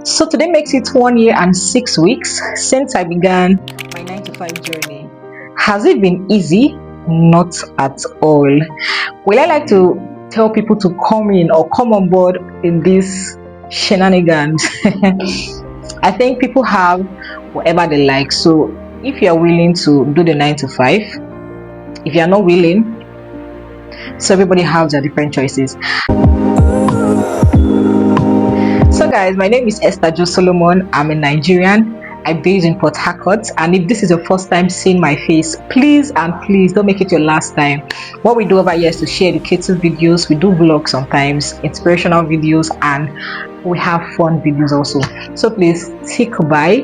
So today makes it 1 year and 6 weeks since I began my 9 to 5 journey. Has it been easy? Not at all. Will I like to tell people to come in or come on board in this shenanigans? I think people have whatever they like. So if you are willing to do the 9 to 5, if you are not willing, so everybody has their different choices. So guys, my name is Esther Jo Solomon. I'm a Nigerian. I'm based in Port Harcourt, and if this is your first time seeing my face, please don't make it your last time. What we do over here is to share educative videos. We do vlogs sometimes, inspirational videos, and we have fun videos also. So please stick by,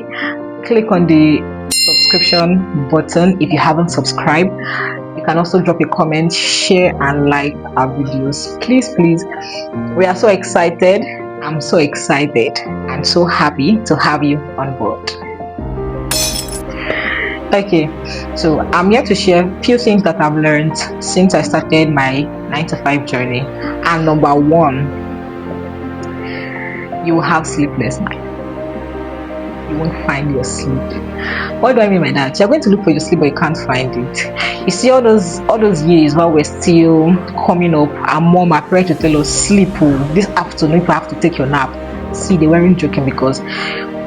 click on the subscription button if you haven't subscribed. You can also drop a comment, share and like our videos. Please, we are so excited. I'm so excited and so happy to have you on board. Okay, so I'm here to share a few things that I've learned since I started my 9 to 5 journey. And number one, you will have sleepless nights. You won't find your sleep. What do I mean by that? You're going to look for your sleep but you can't find it. You see, all those years while we're still coming up, our mom, our parents to tell us, sleep this afternoon if you have to take your nap. See, they weren't joking, because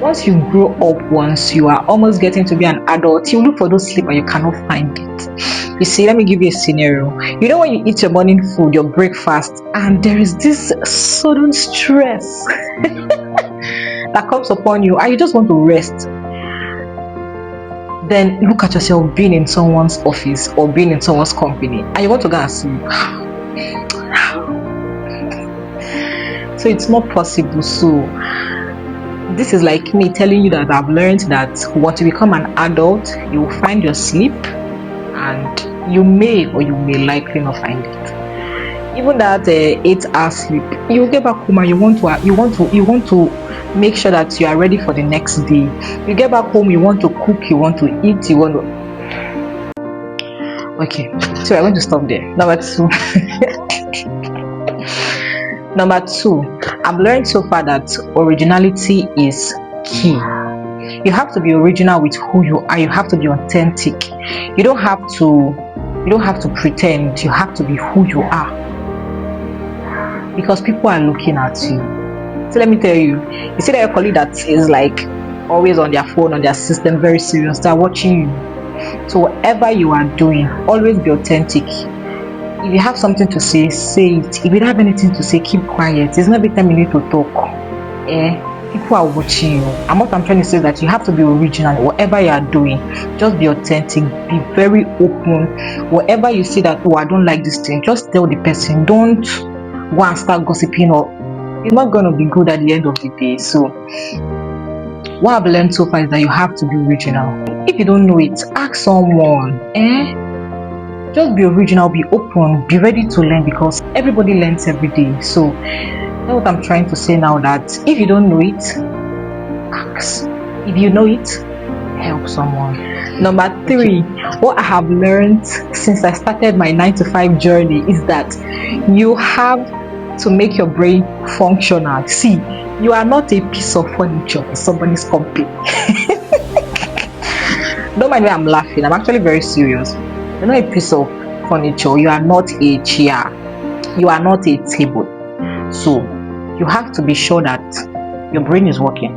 once you grow up, once you are almost getting to be an adult, you look for those sleep and you cannot find it. You see, let me give you a scenario. You know when you eat your morning food, your breakfast, and there is this sudden stress that comes upon you and you just want to rest. Then look at yourself being in someone's office or being in someone's company and you want to go and sleep. So it's not possible. So this is like me telling you that I've learned that once you become an adult, you will find your sleep, and you may or you may likely not find it. Even that 8-hour sleep, you get back home and you want to make sure that you are ready for the next day. You get back home, you want to cook, you want to eat, you want to. Okay, so I'm going to stop there. Number two, I've learned so far that originality is key. You have to be original with who you are. You have to be authentic. You don't have to pretend. You have to be who you are, because people are looking at you. So let me tell you, you see that your colleague that is like always on their phone, on their system, very serious, they're watching you. So whatever you are doing, always be authentic. If you have something to say, say it. If you don't have anything to say, keep quiet. It's not every time you need to talk. People are watching you. And what I'm trying to say is that you have to be original. Whatever you are doing, just be authentic. Be very open. Whatever you see that, I don't like this thing, just tell the person. Don't go and start gossiping, or it's not going to be good at the end of the day. So what I've learned so far is that you have to be original. If you don't know it, ask someone. Just be original, be open, be ready to learn, because everybody learns every day. So that's what I'm trying to say now, that if you don't know it, ask. If you know it, help someone. Number three, what I have learned since I started my 9 to 5 journey is that you have to make your brain functional. See, you are not a piece of furniture in somebody's company. Don't mind me, I'm laughing. I'm actually very serious. You're not a piece of furniture. You are not a chair. You are not a table. So you have to be sure that your brain is working.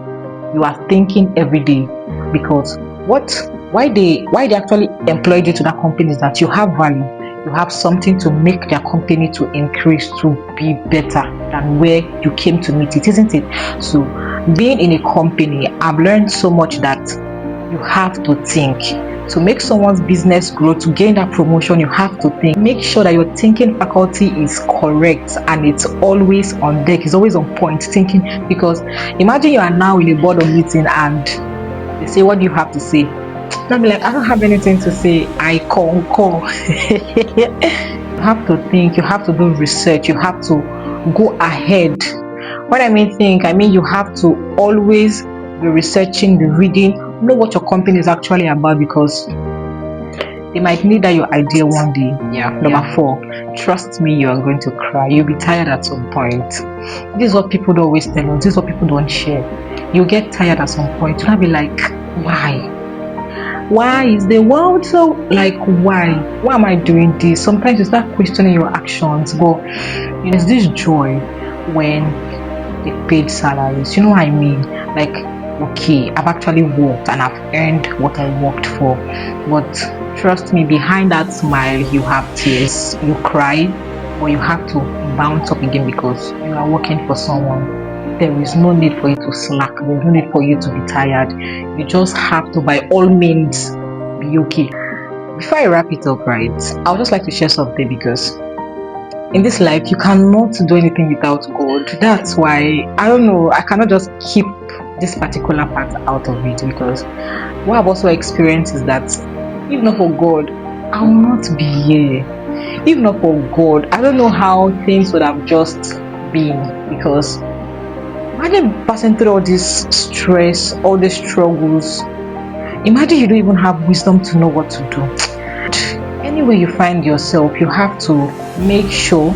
You are thinking every day, because why they actually employed you to that company is that you have value. You have something to make their company to increase, to be better than where you came to meet it, isn't it? So being in a company, I've learned so much that you have to think. To make someone's business grow, to gain that promotion, you have to think. Make sure that your thinking faculty is correct and it's always on deck, it's always on point thinking. Because imagine you are now in a board of meeting and they say, what do you have to say? I'll be like, I don't have anything to say. I call. You have to think, you have to do research, you have to go ahead. When I mean think, I mean you have to always be researching, be reading, know what your company is actually about, because they might need that your idea one day. Number four, trust me, you are going to cry. You'll be tired at some point. This is what people don't always tell us. This is what people don't share. You get tired at some point. You'll be like, why is the world so, like, why am I doing this? Sometimes you start questioning your actions, but there's this joy when they paid salaries. You know what I mean? Like, okay, I've actually worked and I've earned what I worked for. But trust me, behind that smile you have tears. You cry, but you have to bounce up again because you are working for someone. There is no need for you to slack. There's no need for you to be tired. You just have to, by all means, be okay. Before I wrap it up, right, I would just like to share something, because in this life you cannot do anything without God. That's why I don't know, I cannot just keep this particular part out of it, because what I've also experienced is that if not for God, I will not be here. If not for God, I don't know how things would have just been, because imagine passing through all this stress, all these struggles. Imagine you don't even have wisdom to know what to do. Anywhere you find yourself, you have to make sure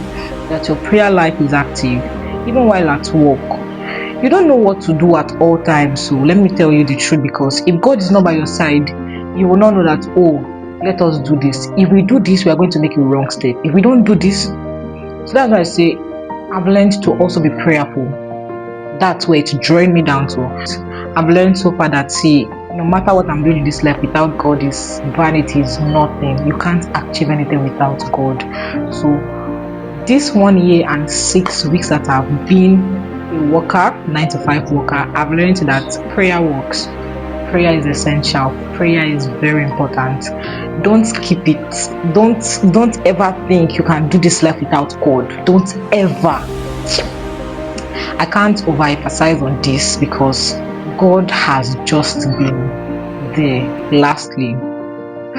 that your prayer life is active, even while at work. You don't know what to do at all times, so let me tell you the truth, because if God is not by your side, you will not know that, oh, let us do this. If we do this, we are going to make a wrong step. If we don't do this, so that's why I say I've learned to also be prayerful. That's where it's drawing me down to. I've learned so far that, see, no matter what I'm doing in this life, without God is vanity, is nothing. You can't achieve anything without God. So this 1 year and 6 weeks that I've been a worker, 9 to 5 worker, I've learned that prayer works. Prayer is essential. Prayer is very important. Don't skip it. Don't ever think you can do this life without God. Don't ever. I can't overemphasize on this, because God has just been there. Lastly,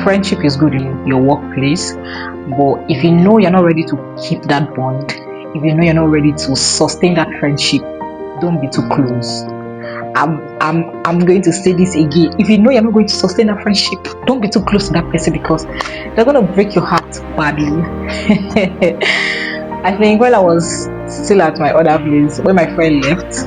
friendship is good in your workplace, but if you know you're not ready to keep that bond, if you know you're not ready to sustain that friendship, don't be too close. I'm going to say this again. If you know you're not going to sustain that friendship, don't be too close to that person, because they're going to break your heart badly. I think when I was still at my other place, when my friend left,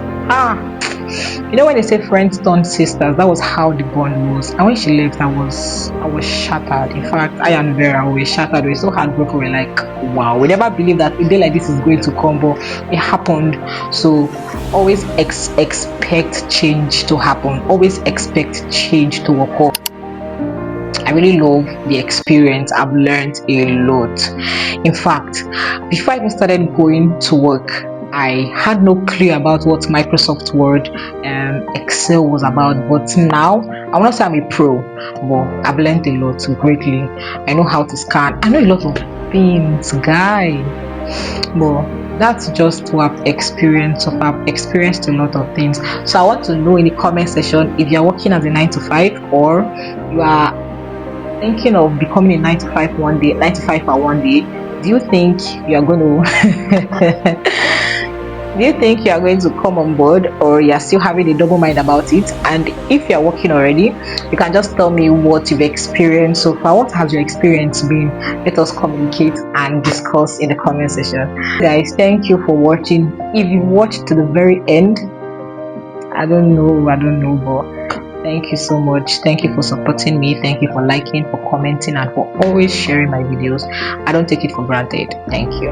you know when they say friends turn sisters, that was how the bond was. And when she left, I was shattered. In fact, I and Vera were shattered. We were so heartbroken. We were like, wow, we never believed that a day like this is going to come, but it happened. So always expect change to happen. Always expect change to occur. I really love the experience. I've learned a lot. In fact, before I even started going to work, I had no clue about what Microsoft Word and Excel was about. But now, I want to say I'm a pro, but I've learned a lot greatly. I know how to scan. I know a lot of things, guy. But that's just what I've experienced. So I've experienced a lot of things. So I want to know in the comment section if you're working as a 9 to 5, or you are thinking of becoming a 9 to 5 one day, 9 to 5 for one day. Do you think you are going to do you think you are going to come on board, or you're still having a double mind about it? And if you're working already, you can just tell me what you've experienced so far. What has your experience been? Let us communicate and discuss in the comment section. Guys, thank you for watching. If you watched to the very end, I don't know, but thank you so much. Thank you for supporting me. Thank you for liking, for commenting, and for always sharing my videos. I don't take it for granted. Thank you.